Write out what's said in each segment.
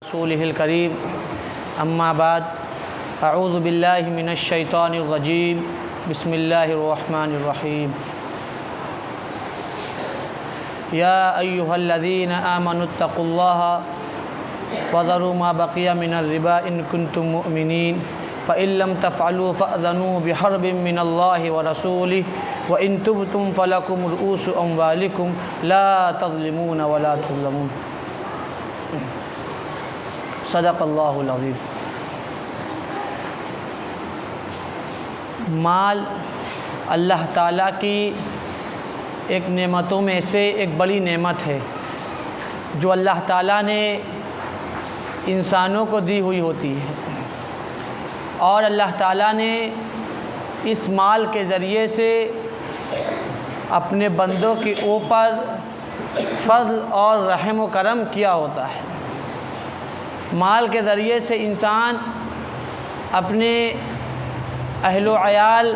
रसूलिहिल करीम अम्मा बाद अऊज़ु बिल्लाहि मिनश शैतानिर रजीम बिस्मिल्लाहिर रहमानिर रहीम या अय्युहल्लज़ीना आमनुत्तक़ुल्लाह वज़रू मा बक़िया मिनर रिबा इन कुंतुम मुअमिनीन फ़इन लम तफ़अलू फ़अज़नू बिहर्बिम मिनल्लाहि व रसूलिहि व इन तुबतुम फ़लकुम रुऊसु अम्वालिकुम ला तज़लिमून व ला तुज़लमून। सदक़ल्लाहुल अज़ीम। माल अल्लाह ताला की एक नेमतों में से एक बड़ी नेमत है जो अल्लाह ताला ने इंसानों को दी हुई होती है और अल्लाह ताला ने इस माल के ज़रिए से अपने बंदों के ऊपर फ़ज़्ल और रहम व करम किया होता है। माल के ज़रिए से इंसान अपने अहलो अयाल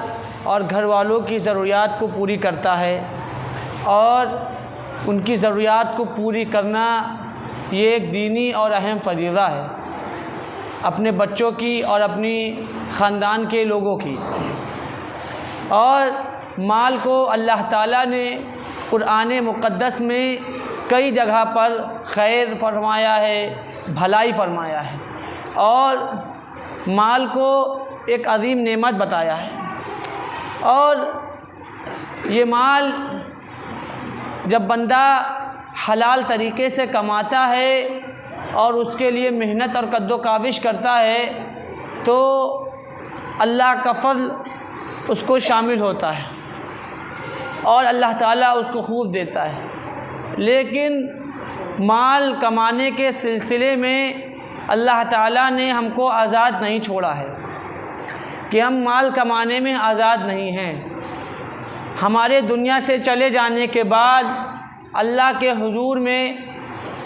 और घर वालों की ज़रूरियात को पूरी करता है और उनकी ज़रूरियात को पूरी करना ये एक दीनी और अहम फ़रीज़ा है, अपने बच्चों की और अपनी ख़ानदान के लोगों की। और माल को अल्लाह ताला ने कुरान मुक़द्दस में कई जगह पर खैर फरमाया है, भलाई फरमाया है और माल को एक अज़ीम नेमत बताया है। और ये माल जब बंदा हलाल तरीके से कमाता है और उसके लिए मेहनत और कद्दो काविश करता है तो अल्लाह का फ़ज़्ल उसको शामिल होता है और अल्लाह ताला उसको खूब देता है। लेकिन माल कमाने के सिलसिले में अल्लाह ताला ने हमको आज़ाद नहीं छोड़ा है कि हम माल कमाने में आज़ाद नहीं हैं। हमारे दुनिया से चले जाने के बाद अल्लाह के हुजूर में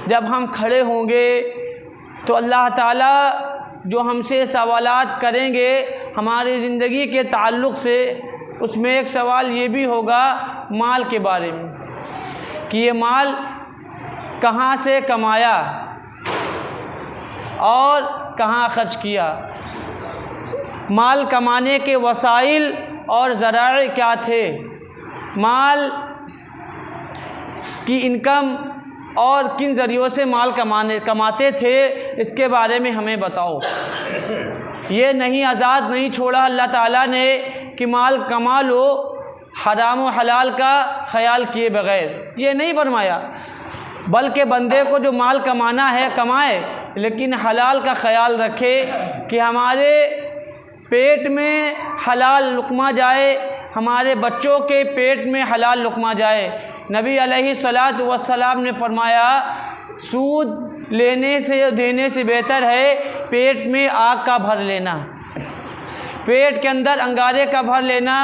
जब हम खड़े होंगे तो अल्लाह ताला जो हमसे सवालात करेंगे हमारी ज़िंदगी के ताल्लुक़ से, उसमें एक सवाल ये भी होगा माल के बारे में कि ये माल कहाँ से कमाया और कहाँ खर्च किया, माल कमाने के वसाइल और ज़राए क्या थे, माल की इनकम और किन ज़रियों से माल कमाते थे, इसके बारे में हमें बताओ। ये नहीं, आज़ाद नहीं छोड़ा अल्लाह ताला ने कि माल कमा लो हराम व हलाल का ख़याल किए बग़ैर, ये नहीं फरमाया, बल्कि बंदे को जो माल कमाना है कमाए, लेकिन हलाल का ख़याल रखे कि हमारे पेट में हलाल लुक़मा जाए, हमारे बच्चों के पेट में हलाल लुक़मा जाए। नबी अलैहिस्सलातु वस्सलाम ने फरमाया सूद लेने से देने से बेहतर है पेट में आग का भर लेना, पेट के अंदर अंगारे का भर लेना,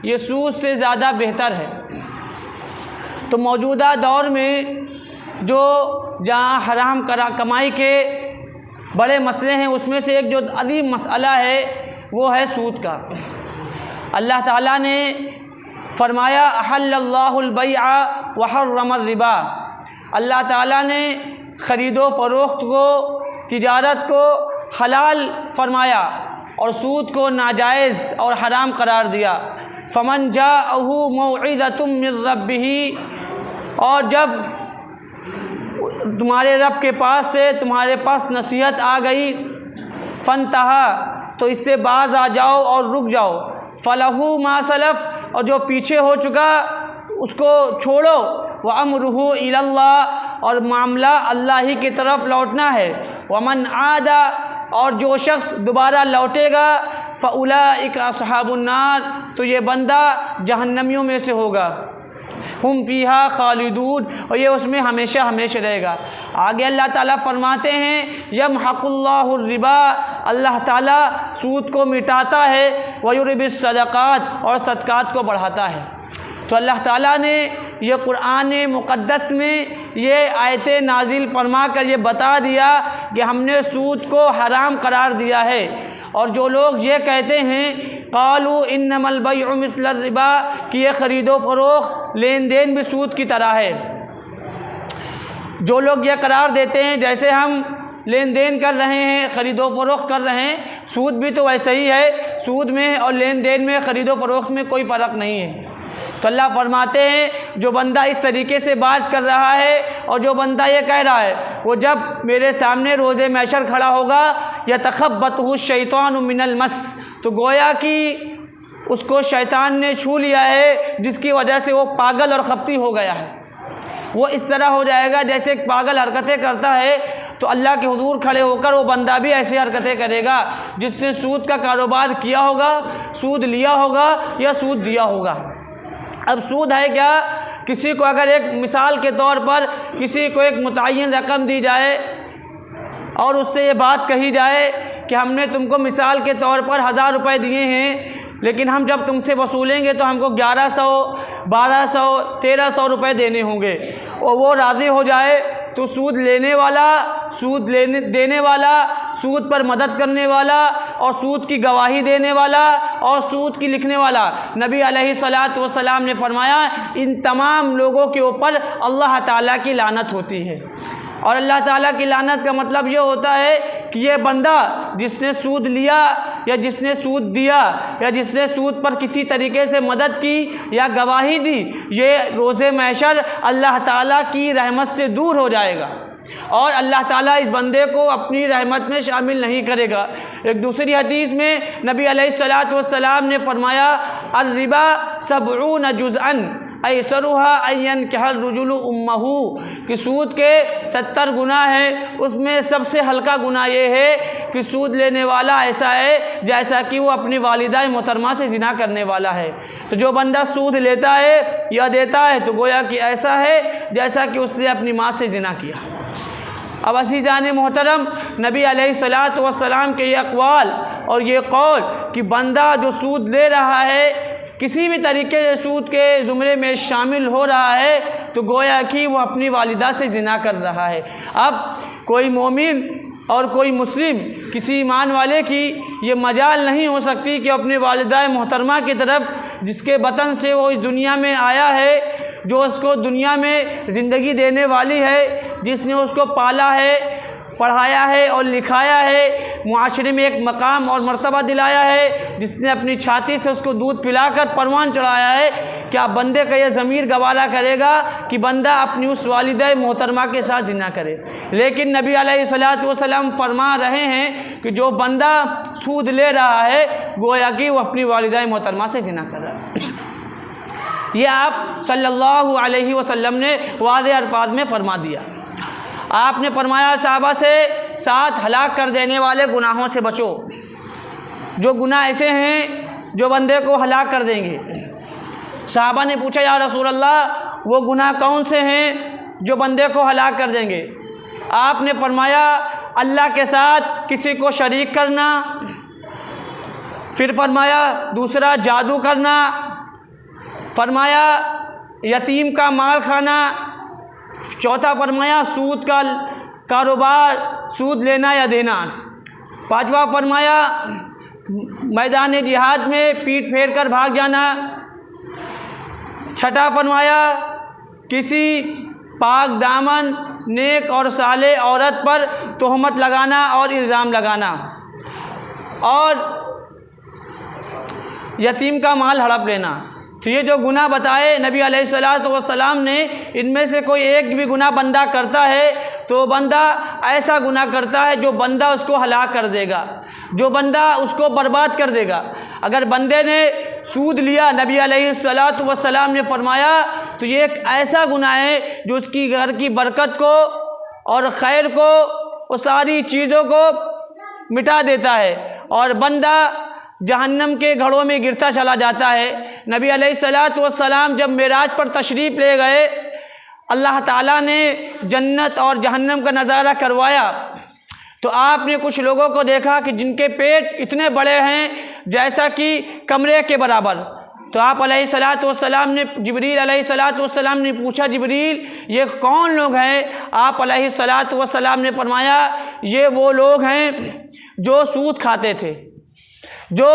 ये सूद से ज़्यादा बेहतर है। तो मौजूदा दौर में जो जहाँ हराम कमाई के बड़े मसले हैं उसमें से एक जो अजीम मसला है वो है सूद का। अल्लाह ताला ने फरमाया अहल्लल्लाहुल बैअ व हर्रमर रिबा, अल्लाह ताला ने ख़रीदो फ़रोख्त को, तिजारत को हलाल फरमाया और सूद को नाजायज़ और हराम करार दिया। फ़मन जाअहु मौइज़तुम मिन रब्बिही, और जब तुम्हारे रब के पास से तुम्हारे पास नसीहत आ गई, फ़न्तहा, तो इससे बाज़ आ जाओ और रुक जाओ, फ़लहु मा सलफ़, और जो पीछे हो चुका उसको छोड़ो, व अम्रुहु इलल्लाह, और मामला अल्लाह ही की तरफ लौटना है, वमन आदा, और जो शख्स दोबारा लौटेगा, फ़उलाइका अस्हाबुन नार, तो ये बंदा जहन्नमियों में से होगा, हुम फ़ीहा खालिदून, और ये उसमें हमेशा हमेशा रहेगा। आगे अल्लाह ताला फरमाते हैं यमहकुल्लाहु रिबा, अल्लाह ताला सूद को मिटाता है, व युरबिस सदक़ात, और सदक़ात को बढ़ाता है। तो अल्लाह ताला ने ये कुरान मुक़द्दस में ये आयतें नाजिल फरमा कर ये बता दिया कि हमने सूद को हराम करार दिया है। और जो लोग ये कहते हैं क़ालू इन्नमल बैउ मिस्लुर रिबा, कि ये ख़रीदो फ़रोख्त लेन देन भी सूद की तरह है, जो लोग ये करार देते हैं जैसे हम लेन देन कर रहे हैं, ख़रीदो फ़रोख्त कर रहे हैं, सूद भी तो वैसे ही है। सूद में और लेन देन में, ख़रीदो फ़रोख्त में कोई फ़र्क नहीं है। तो अल्लाह फरमाते हैं जो बंदा इस तरीके से बात कर रहा है और जो बंदा ये कह रहा है, वो जब मेरे सामने रोज़े महशर खड़ा होगा, यतख़ब्बतहु शैतानु मिनल मस, तो गोया कि उसको शैतान ने छू लिया है, जिसकी वजह से वो पागल और खप्ती हो गया है। वो इस तरह हो जाएगा जैसे एक पागल हरकतें करता है, तो अल्लाह के हुजूर खड़े होकर वो बंदा भी ऐसी हरकतें करेगा जिसने सूद का कारोबार किया होगा, सूद लिया होगा या सूद दिया होगा। अब सूद है क्या? किसी को अगर एक मिसाल के तौर पर किसी को एक मुतय्यन रकम दी जाए और उससे ये बात कही जाए कि हमने तुमको मिसाल के तौर पर 1000 रुपये दिए हैं, लेकिन हम जब तुमसे वसूलेंगे तो हमको 1100, 1200, 1300 रुपये देने होंगे, और वो राज़ी हो जाए, तो सूद लेने वाला, सूद देने वाला, सूद पर मदद करने वाला और सूद की गवाही देने वाला और सूद की लिखने वाला, नबी अलैहिस्सलातु वस्सलाम ने फरमाया इन तमाम लोगों के ऊपर अल्लाह ताला की लानत होती है। और अल्लाह ताला की लानत का मतलब ये होता है कि ये बंदा जिसने सूद लिया या जिसने सूद दिया या जिसने सूद पर किसी तरीके से मदद की या गवाही दी, ये रोज़े महशर अल्लाह ताला की रहमत से दूर हो जाएगा और अल्लाह ताला इस बंदे को अपनी रहमत में शामिल नहीं करेगा। एक दूसरी हदीस में नबी अलैहिस्सलातु वस्सलाम ने फरमाया अर्रिबा सबऊन जुज़अन ऐसरुहा अय्यन कहल रुजुलु उम्महू, कि सूद के 70 गुनाह हैं, उसमें सबसे हल्का गुनाह ये है कि सूद लेने वाला ऐसा है जैसा कि वो अपनी वालिदा मोहतरमा से ज़िना करने वाला है। तो जो बंदा सूद लेता है या देता है तो गोया कि ऐसा है जैसा कि उसने अपनी माँ से ज़िना किया। अब अज़ीज़ान मोहतरम, नबी अलैहिस्सलातु वस्सलाम के ये अक़वाल और ये कौल कि बंदा जो सूद ले रहा है किसी भी तरीके से सूद के ज़ुमरे में शामिल हो रहा है, तो गोया कि वो अपनी वालिदा से ज़िना कर रहा है। अब कोई मोमिन और कोई मुस्लिम, किसी ईमान वाले की ये मजाल नहीं हो सकती कि अपने वालिदा मोहतरमा की तरफ, जिसके बतन से वो इस दुनिया में आया है, जो उसको दुनिया में ज़िंदगी देने वाली है, जिसने उसको पाला है, पढ़ाया है और लिखाया है, मुआशरे में एक मकाम और मर्तबा दिलाया है, जिसने अपनी छाती से उसको दूध पिलाकर परवान चढ़ाया है, क्या बंदे का ये ज़मीर गवारा करेगा कि बंदा अपनी उस वालिदा मोहतरमा के साथ ज़िना करे? लेकिन नबी अलैहिस्सलातु वस्सलाम फरमा रहे हैं कि जो बंदा सूद ले रहा है गोया कि वो अपनी वालिदा मोहतरमा से ज़िना कर रहा है। ये आप सल्लल्लाहु अलैहि वसल्लम ने वाज़ेह अल्फाज में फरमा दिया। आपने फरमाया सहाबा से 7 हलाक कर देने वाले गुनाहों से बचो। जो गुनाह ऐसे हैं जो बंदे को हलाक कर देंगे। सहाबा ने पूछा या रसूल अल्लाह वो गुनाह कौन से हैं जो बंदे को हलाक कर देंगे? आपने फरमाया अल्लाह के साथ किसी को शरीक करना, फिर फरमाया दूसरा जादू करना, फरमाया यतीम का माल खाना, चौथा फरमाया सूद का कारोबार, सूद लेना या देना, पांचवा फरमाया मैदान जिहाद में पीठ फेर कर भाग जाना, छठा फरमाया किसी पाक दामन नेक और साले औरत पर तोहमत लगाना और इल्ज़ाम लगाना, और यतीम का माल हड़प लेना। तो ये जो गुनाह बताए नबी अलैहिस्सलातु वस्सलाम ने, इनमें से कोई एक भी गुनाह बंदा करता है तो बंदा ऐसा गुनाह करता है जो बंदा उसको हलाक कर देगा, जो बंदा उसको बर्बाद कर देगा। अगर बंदे ने सूद लिया, नबी अलैहिस्सलातु वस्सलाम ने फरमाया, तो ये एक ऐसा गुनाह है जो उसकी घर की बरकत को और खैर को, वो सारी चीज़ों को मिटा देता है और बंदा जहन्नम के घड़ों में गिरता चला जाता है। नबी अलैहिस्सलातु वस्सलाम जब मेराज पर तशरीफ़ ले गए, अल्लाह ताला ने जन्नत और जहन्नम का नज़ारा करवाया, तो आपने कुछ लोगों को देखा कि जिनके पेट इतने बड़े हैं जैसा कि कमरे के बराबर। तो आप अलैहिस्सलातु वस्सलाम ने, जिब्रील अलैहिस्सलातु वस्सलाम ने पूछा, जिब्रील ये कौन लोग हैं? आप अलैहिस्सलातु वस्सलाम ने फरमाया ये वो लोग हैं जो सूद खाते थे, जो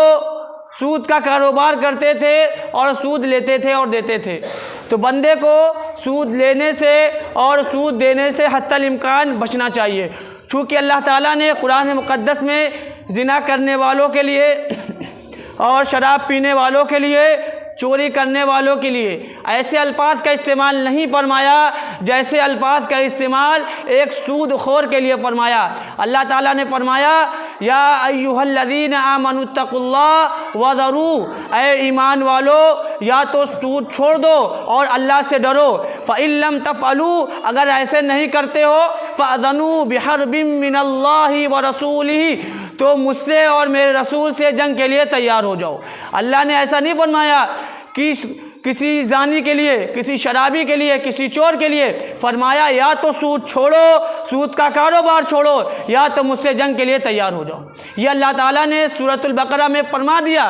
सूद का कारोबार करते थे और सूद लेते थे और देते थे। तो बंदे को सूद लेने से और सूद देने से हत्तल इम्कान बचना चाहिए। चूँकि अल्लाह ताला ने कुरान मुक़द्दस में ज़िना करने वालों के लिए और शराब पीने वालों के लिए, चोरी करने वालों के लिए ऐसे अल्फाज का इस्तेमाल नहीं फरमाया जैसे अल्फाज का इस्तेमाल एक सूदखोर के लिए फरमाया। अल्लाह ताला ने फरमाया या अय्युहल्लज़ीना आमनुत्तकुल्लाह वज़रू, ऐ ईमान वालो या तो सूद छोड़ दो और अल्लाह से डरो। फ़इल्लम तफ़अलू, अगर ऐसे नहीं करते हो, फ़अज़नू बिहर्बिम मिनल्लाहि व रसूलिही, तो मुझसे और मेरे रसूल से जंग के लिए तैयार हो जाओ। अल्लाह ने ऐसा नहीं फरमाया कि किसी जानी के लिए, किसी शराबी के लिए, किसी चोर के लिए, फरमाया या तो सूद छोड़ो, सूद का कारोबार छोड़ो, या तो मुझसे जंग के लिए तैयार हो जाओ। ये अल्लाह ताला ने सूरतुल बकरा में फरमा दिया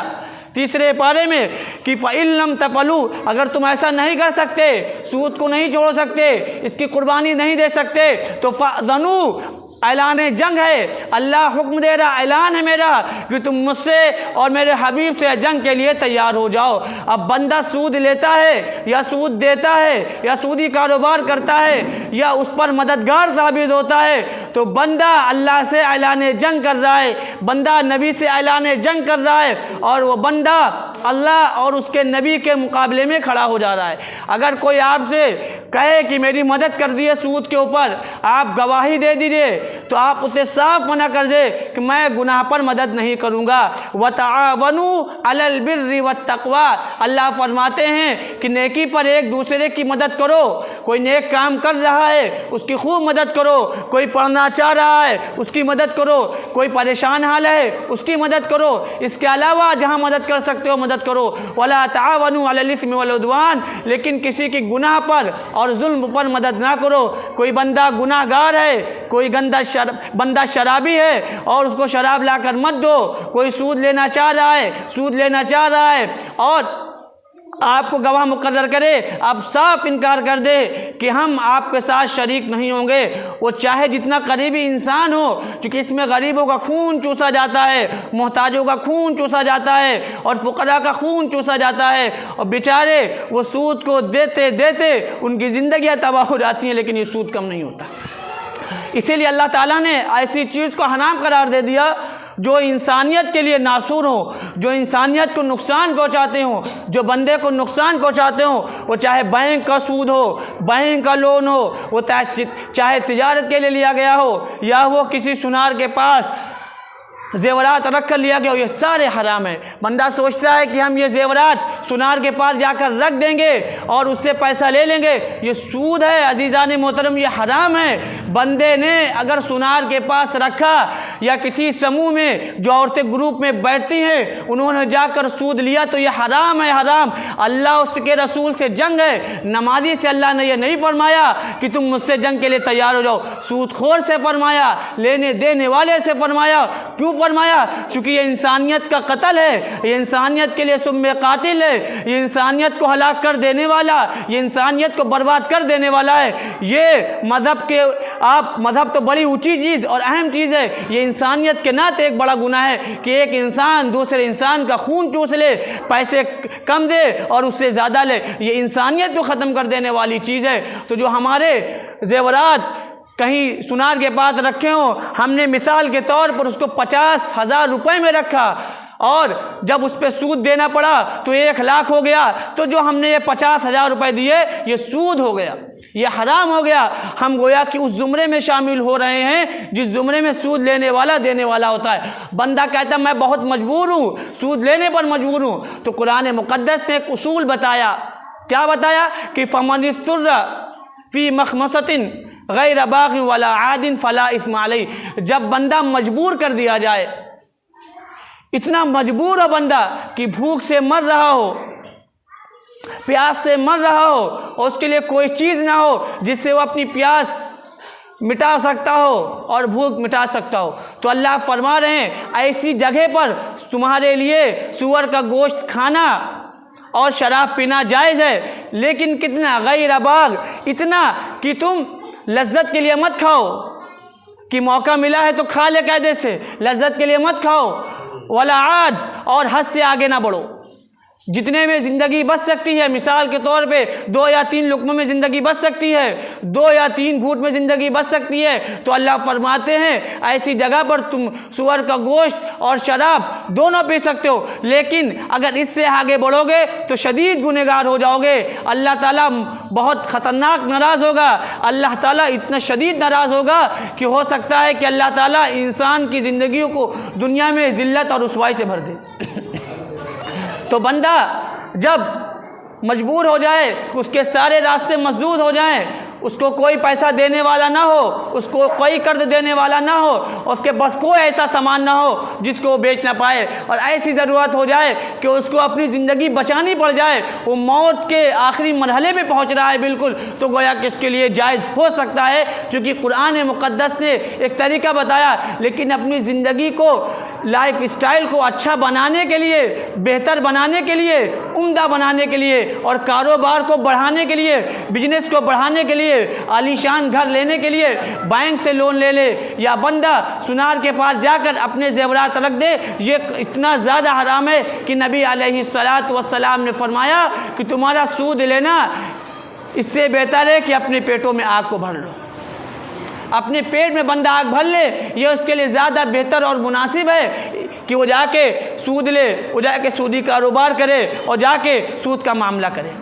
3रे पारे में कि फ़इल्लम तफ़अलू, अगर तुम ऐसा नहीं कर सकते, सूद को नहीं छोड़ सकते, इसकी कुर्बानी नहीं दे सकते, तो फ़अज़नू, ऐलान जंग है। अल्लाह हुक्म दे रहा, ऐलान है मेरा कि तुम मुझसे और मेरे हबीब से जंग के लिए तैयार हो जाओ। अब बंदा सूद लेता है या सूद देता है या सूदी कारोबार करता है या उस पर मददगार साबित होता है, तो बंदा अल्लाह से ऐलान जंग कर रहा है, बंदा नबी से ऐलान जंग कर रहा है, और वो बंदा अल्लाह और उसके नबी के मुकाबले में खड़ा हो जा रहा है। अगर कोई आपसे कहे कि मेरी मदद कर दिए सूद के ऊपर, आप गवाही दे दीजिए, तो आप उसे साफ मना कर दे कि मैं गुनाह पर मदद नहीं करूँगा। वतआवनु अलल बिर्रि वत्तक़वा, अल्लाह फरमाते हैं कि नेकी पर एक दूसरे की मदद करो। कोई नेक काम कर रहा है उसकी खूब मदद करो, कोई पढ़ना चाह रहा है उसकी मदद करो, कोई परेशान हाल है उसकी मदद करो। इसके अलावा जहाँ मदद कर सकते हो मदद करो। वला तआवनु अलल इस्मि वल उद्वान, लेकिन किसी की गुनाह पर और जुल्म पर मदद ना करो। कोई बंदा गुनाहगार है, कोई बंदा शराबी है और उसको शराब लाकर मत दो। कोई सूद लेना चाह रहा है और आपको गवाह मुकर्रर करे, आप साफ इनकार कर दे कि हम आपके साथ शरीक नहीं होंगे। वो चाहे जितना करीबी इंसान हो, क्योंकि इसमें गरीबों का खून चूसा जाता है, मोहताजों का खून चूसा जाता है और फुकरा का खून चूसा जाता है, और बेचारे वो सूद को देते देते उनकी ज़िंदगियाँ तबाह हो जाती हैं, लेकिन ये सूद कम नहीं होता। इसीलिए अल्लाह ताला ने ऐसी चीज़ को हराम करार दे दिया जो इंसानियत के लिए नासूर हो, जो इंसानियत को नुकसान पहुंचाते हो, जो बंदे को नुकसान पहुंचाते हो। वो चाहे बैंक का सूद हो, बैंक का लोन हो, वो चाहे तिजारत के लिए लिया गया हो, या वो किसी सुनार के पास जेवरात रख कर लिया गया हो, ये सारे हराम है। बंदा सोचता है कि हम ये जेवरात सुनार के पास जाकर रख देंगे और उससे पैसा ले लेंगे, ये सूद है अजीज़ान मोहतरम, ये हराम है। बंदे ने अगर सुनार के पास रखा या किसी समूह में जो औरतें ग्रुप में बैठती हैं उन्होंने जाकर सूद लिया, तो ये हराम है, हराम। अल्लाह उसके रसूल से जंग है। नमाजी से अल्लाह ने यह नहीं फरमाया कि तुम मुझसे जंग के लिए तैयार हो जाओ। सूदखोर से फरमाया, लेने देने वाले से फरमाया। क्यों फरमाया? क्योंकि ये इंसानियत का कत्ल है, ये इंसानियत के लिए सुम्मे कातिल है, ये इंसानियत को हलाक कर देने वाला, ये इंसानियत को बर्बाद कर देने वाला है। ये मज़हब तो बड़ी ऊंची चीज़ और अहम चीज़ है, ये इंसानियत के नाते एक बड़ा गुनाह है कि एक इंसान दूसरे इंसान का खून चूस ले, पैसे कम दे और उससे ज़्यादा ले, ये इंसानियत को ख़त्म कर देने वाली चीज़ है। तो जो हमारे जेवरात कहीं सुनार के पास रखे हो, हमने मिसाल के तौर पर उसको 50,000 रुपये में रखा और जब उस पर सूद देना पड़ा तो 1 लाख हो गया, तो जो हमने ये 50,000 रुपये दिए ये सूद हो गया, ये हराम हो गया। हम गोया कि उस ज़ुमरे में शामिल हो रहे हैं जिस ज़ुमरे में सूद लेने वाला देने वाला होता है। बंदा कहता मैं बहुत मजबूर हूँ, सूद लेने पर मजबूर हूँ, तो कुरान मुक़द्दस ने एक उसूल बताया। क्या बताया? कि फमन इस्तुर्रा फ़ी मखमसतिन गैर बाग़िन वला आदिन फ़ला इस्म अलैहि। जब बंदा मजबूर कर दिया जाए, इतना मजबूर हो बंदा कि भूख से मर रहा हो, प्यास से मर रहा हो और उसके लिए कोई चीज़ ना हो जिससे वो अपनी प्यास मिटा सकता हो और भूख मिटा सकता हो, तो अल्लाह फरमा रहे हैं ऐसी जगह पर तुम्हारे लिए सूअर का गोश्त खाना और शराब पीना जायज़ है, लेकिन कितना? गैर बाग़, इतना कि तुम लज्जत के लिए मत खाओ कि मौका मिला है तो खा ले कायदे से, लज्जत के लिए मत खाओ। वला आद, और हद से आगे ना बढ़ो। जितने में ज़िंदगी बच सकती है, मिसाल के तौर पे 2 या 3 लुक़्मों में ज़िंदगी बच सकती है, 2 या 3 घूंट में ज़िंदगी बच सकती है, तो अल्लाह फरमाते हैं ऐसी जगह पर तुम सूअर का गोश्त और शराब दोनों पी सकते हो, लेकिन अगर इससे आगे बढ़ोगे तो शदीद गुनहगार हो जाओगे। अल्लाह ताला बहुत ख़तरनाक नाराज़ होगा। अल्लाह ताला इतना शदीद नाराज़ होगा कि हो सकता है कि अल्लाह ताला इंसान की ज़िंदगी को दुनिया में ज़िल्लत और रुसवाई से भर दे। तो बंदा जब मजबूर हो जाए, उसके सारे रास्ते मसदूद हो जाएं, उसको कोई पैसा देने वाला ना हो, उसको कोई कर्ज देने वाला ना हो, उसके बस कोई ऐसा सामान ना हो जिसको वो बेच ना पाए, और ऐसी ज़रूरत हो जाए कि उसको अपनी ज़िंदगी बचानी पड़ जाए, वो मौत के आखिरी मरहले में पहुंच रहा है बिल्कुल, तो गोया कि इसके लिए जायज़ हो सकता है, क्योंकि कुरान मुक़द्दस ने एक तरीका बताया। लेकिन अपनी ज़िंदगी को, लाइफ स्टाइल को अच्छा बनाने के लिए, बेहतर बनाने के लिए, उम्दा बनाने के लिए और कारोबार को बढ़ाने के लिए, बिजनेस को बढ़ाने के लिए, आलीशान घर लेने के लिए बैंक से लोन ले ले, या बंदा सुनार के पास जाकर अपने जेवरात रख दे, ये इतना ज़्यादा हराम है कि नबी अलैहिस्सलातु वस्सलाम ने फरमाया कि तुम्हारा सूद लेना इससे बेहतर है कि अपने पेटों में आग को भर लो। अपने पेट में बंदा आग भर ले, ये उसके लिए ज़्यादा बेहतर और मुनासिब है कि वो जाके सूद ले, वो जाके सूदी कारोबार करे और जाके सूद का मामला करे।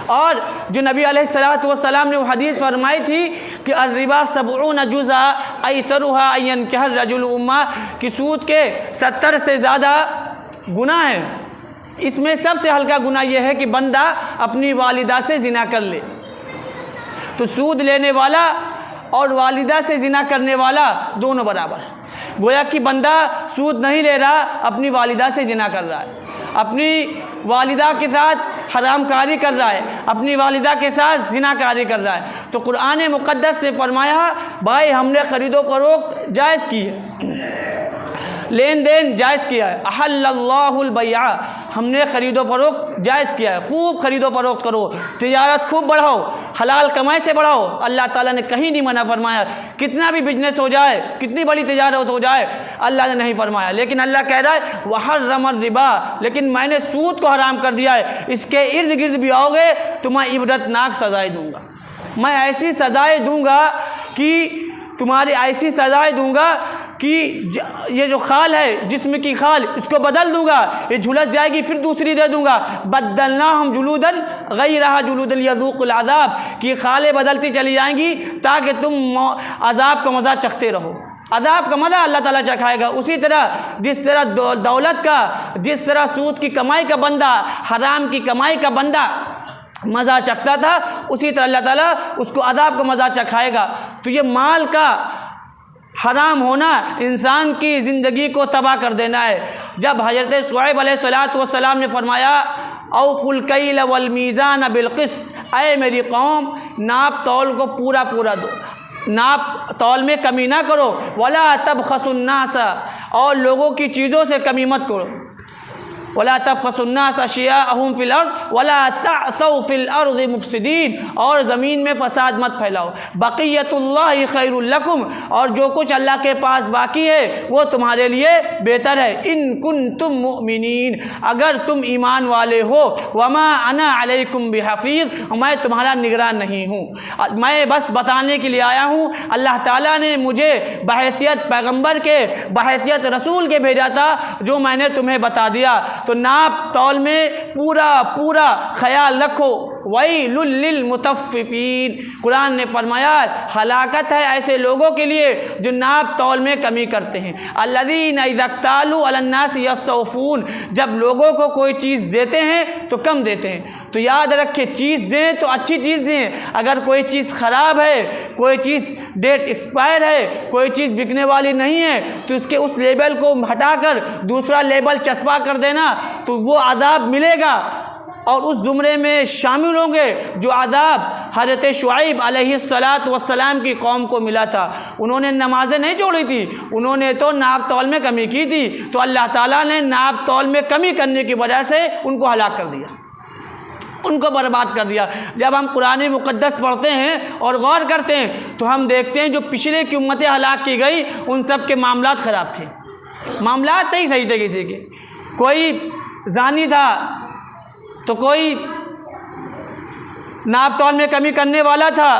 और जो नबी अलैहिस्सलातु वस्सलाम ने वो हदीस फरमाई थी कि अर्रिबा सबऊन जुज़ा ऐसरुहा अय्यन कहर रजुल उम्मा, कि सूद के 70 से ज़्यादा गुनाह हैं। इसमें सबसे हल्का गुनाह यह है कि बंदा अपनी वालिदा से ज़िना कर ले। तो सूद लेने वाला और वालिदा से ज़िना करने वाला दोनों बराबर। गोया कि बंदा सूद नहीं ले रहा, अपनी वालिदा से ज़िना कर रहा है, अपनी वालिदा के साथ हरामकारी कर रहा है, अपनी वालिदा के साथ ज़िनाकारी कर रहा है। तो कुरान मुक़द्दस ने फरमाया भाई हमने ख़रीदो फरोख्त जायज़ की है, लेन देन जायज़ किया है। अहल्लल्लाहुल बैआ, हमने ख़रीदो फरोख्त जायज़ किया है। खूब ख़रीदो फरोख्त करो, तिजारत खूब बढ़ाओ, हलाल कमाई से बढ़ाओ। अल्लाह ताला ने कहीं नहीं मना फरमाया। कितना भी बिजनेस हो जाए, कितनी बड़ी तिजारत हो जाए, अल्लाह ने नहीं फरमाया। लेकिन अल्लाह कह रहा है वहर्रमर रिबा, लेकिन मैंने सूद को हराम कर दिया है। इसके इर्द गिर्द भी आओगे तो मैं इबरतनाक सज़ाएँ दूँगा, मैं ऐसी सज़ाएँ दूँगा कि तुम्हारी ऐसी सज़ाएँ दूँगा कि ये जो खाल है, जिस्म की खाल, इसको बदल दूंगा, ये झुलस जाएगी फिर दूसरी दे दूंगा। बदलना हम जुलूदन गैरहा जुलूदल यज़ूक़ुल अज़ाब, कि खालें बदलती चली जाएंगी ताकि तुम अज़ाब का मज़ा चखते रहो। अज़ाब का मज़ा अल्लाह ताला चखाएगा। उसी तरह जिस तरह दौलत का, जिस तरह सूद की कमाई का बंदा, हराम की कमाई का बंदा मज़ा चखता था, उसी तरह अल्लाह ताला उसको अज़ाब का मज़ा चखाएगा। तो ये माल का हराम होना इंसान की ज़िंदगी को तबाह कर देना है। जब हज़रत शुआइब अलैहिस्सलातु वस्सलाम ने फरमाया औफुल कैल वल मीज़ान बिल क़िस्त, ऐ मेरी कौम नाप तौल को पूरा पूरा दो, नाप तौल में कमी ना करो। वला तबख़सुन्नास, और लोगों की चीज़ों से कमी मत करो। वला तबख़सुन्नास अशियाअहुम फ़िल अर्ज़ वला तअसौ फ़िल अर्ज़ि मुफ़सिदीन, और ज़मीन में फ़साद मत फैलाओ। बक़ियतुल्लाहि ख़ैरुल लकुम, और जो कुछ अल्लाह के पास बाकी है वो तुम्हारे लिए बेहतर है। इन कुन्तुम मुमिनीन, अगर तुम ईमान वाले हो। वमा अना अलैकुम बिहफ़ीज़, मैं तुम्हारा निगरान नहीं हूँ, मैं बस बताने के लिए आया हूँ। अल्लाह ताला ने मुझे बहैसियत पैगम्बर के, बहैसियत रसूल के भेजा था, जो मैंने तुम्हें बता दिया। तो नाप तौल में पूरा पूरा ख्याल रखो। वैलुल लिल मुतफ़्फ़िफ़ीन, कुरान ने फरमाया हलाकत है ऐसे लोगों के लिए जो नाप तौल में कमी करते हैं। अल्लज़ीना इज़ा क़तालू अलन्नास यस्तौफ़ून, जब लोगों को कोई चीज़ देते हैं तो कम देते हैं। तो याद रखें, चीज़ दें तो अच्छी चीज़ दें। अगर कोई चीज़ ख़राब है, कोई चीज़ डेट एक्सपायर है, कोई चीज़ बिकने वाली नहीं है, तो उसके उस लेबल को हटाकर दूसरा लेबल चस्पा कर देना, तो वो अज़ाब मिलेगा। और उस ज़ुमरे में शामिल होंगे जो अज़ाब हज़रत शुआइब अलैहिस्सलातु वस्सलाम की कौम को मिला था। उन्होंने नमाज़ें नहीं जोड़ी थी, उन्होंने तो नाप तौल में कमी की थी, तो अल्लाह ताला ने नाप तौल में कमी करने की वजह से उनको हलाक कर दिया, उनको बर्बाद कर दिया। जब हम कुरान मुक़द्दस पढ़ते हैं और गौर करते हैं तो हम देखते हैं जो पिछले की उम्मतें हलाक की गई, उन सब के मामलात ख़राब थे, मामलात नहीं सही थे किसी के। कोई जानी था, तो कोई नाप तौल में कमी करने वाला था,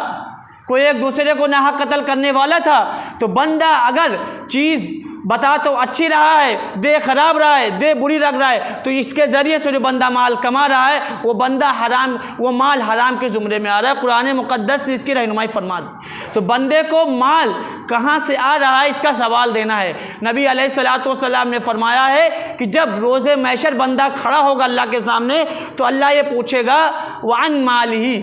कोई एक दूसरे को नाहक कत्ल करने वाला था। तो बंदा अगर चीज़ बता तो अच्छी रहा है, दे खराब रहा है, दे बुरी लग रहा है, तो इसके ज़रिए से जो बंदा माल कमा रहा है वो बंदा हराम, वो माल हराम के ज़ुमरे में आ रहा है। कुरान मुक़द्दस ने इसकी रहनुमाई फरमा दी। तो बंदे को माल कहाँ से आ रहा है इसका सवाल देना है। नबी अलैहिस्सलातु वस्सलाम ने फरमाया है कि जब रोज़े महशर बंदा खड़ा होगा अल्लाह के सामने, तो अल्लाह ये पूछेगा वअन मालिही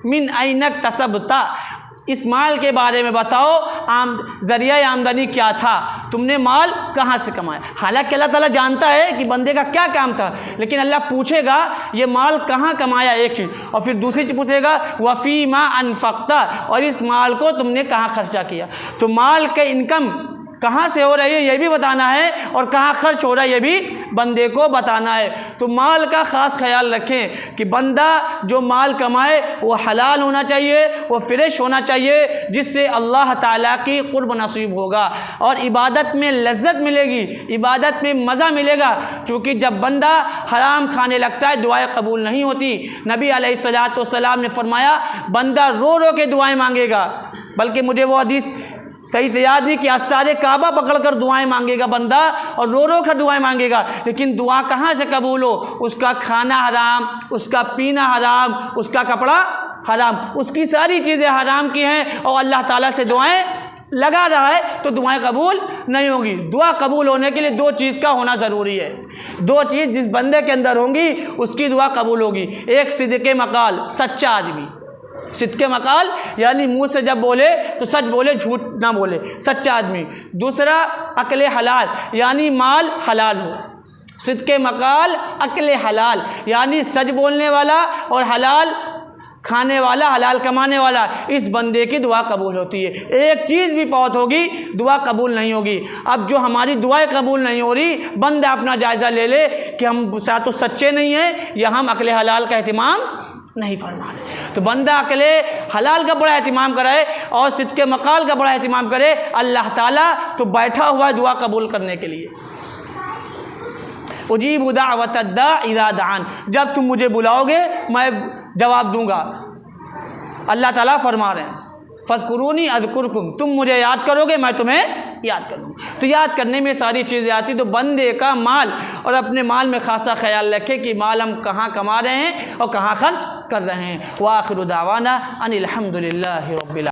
मिन ऐनक तसबता, इस माल के बारे में बताओ, ज़रिया आमदनी क्या था, तुमने माल कहाँ से कमाया। हालांकि अल्लाह ताला जानता है कि बंदे का क्या काम था, लेकिन अल्लाह पूछेगा ये माल कहाँ कमाया, एक चीज़, और फिर दूसरी चीज़ पूछेगा वफ़ी मा अनफ़क़ता, और इस माल को तुमने कहाँ खर्चा किया। तो माल के इनकम कहाँ से हो रही है ये भी बताना है, और कहाँ खर्च हो रहा है ये भी बंदे को बताना है। तो माल का ख़ास ख्याल रखें कि बंदा जो माल कमाए वो हलाल होना चाहिए, वो फ्रेश होना चाहिए, जिससे अल्लाह ताला की कुर्ब नसीब होगा और इबादत में लज्जत मिलेगी, इबादत में मज़ा मिलेगा। क्योंकि जब बंदा हराम खाने लगता है दुआएं कबूल नहीं होती। नबी अलैहिस्सलातु वस्सलाम ने फरमाया बंदा रो रो के दुआएं मांगेगा, बल्कि मुझे वो हदीस सही से याद नहीं कि अस्सारे काबा पकड़ कर दुआएं मांगेगा बंदा, और रो रो कर दुआएं मांगेगा, लेकिन दुआ कहाँ से कबूल हो, उसका खाना हराम, उसका पीना हराम, उसका कपड़ा हराम, उसकी सारी चीज़ें हराम की हैं, और अल्लाह ताला से दुआएं लगा रहा है, तो दुआएं कबूल नहीं होगी। दुआ कबूल होने के लिए दो चीज़ का होना ज़रूरी है। दो चीज़ जिस बंदे के अंदर होंगी उसकी दुआ कबूल होगी। एक सिद्क़े मकाल, सच्चा आदमी, सिद्क़े मकाल यानी मुंह से जब बोले तो सच बोले, झूठ ना बोले, सच्चा आदमी। दूसरा अक्ले हलाल, यानी माल हलाल हो। सिद्क़े मकाल अक्ले हलाल यानी सच बोलने वाला और हलाल खाने वाला, हलाल कमाने वाला, इस बंदे की दुआ कबूल होती है। एक चीज़ भी फौत होगी दुआ कबूल नहीं होगी। अब जो हमारी दुआएं कबूल नहीं हो रही, बंदा अपना जायज़ा ले ले कि हम या तो सच्चे नहीं हैं या हम अक्ले हलाल का एहतिमाम नहीं फरमा रहे। तो बंदा अकेले हलाल का बड़ा एहतिमाम करे और सिद्क़े मकाल का बड़ा एहतिमाम करे, अल्लाह ताला तो बैठा हुआ है दुआ कबूल करने के लिए। उजीबु दाअवत अद्दाइ इज़ा दान, जब तुम मुझे बुलाओगे मैं जवाब दूंगा। अल्लाह ताला फरमा रहे हैं फ़ज़कुरूनी अज़कुरकुम, तुम मुझे याद करोगे मैं तुम्हें याद करूँगा। तो याद करने में सारी चीज़ें आती। तो बंदे का माल और अपने माल में खासा ख्याल रखे कि माल हम कहाँ कमा रहे हैं और कहाँ खर्च कर रहे हैं। व आखिरु दावाना अनिल हम्दुलिल्लाहि रब्बिल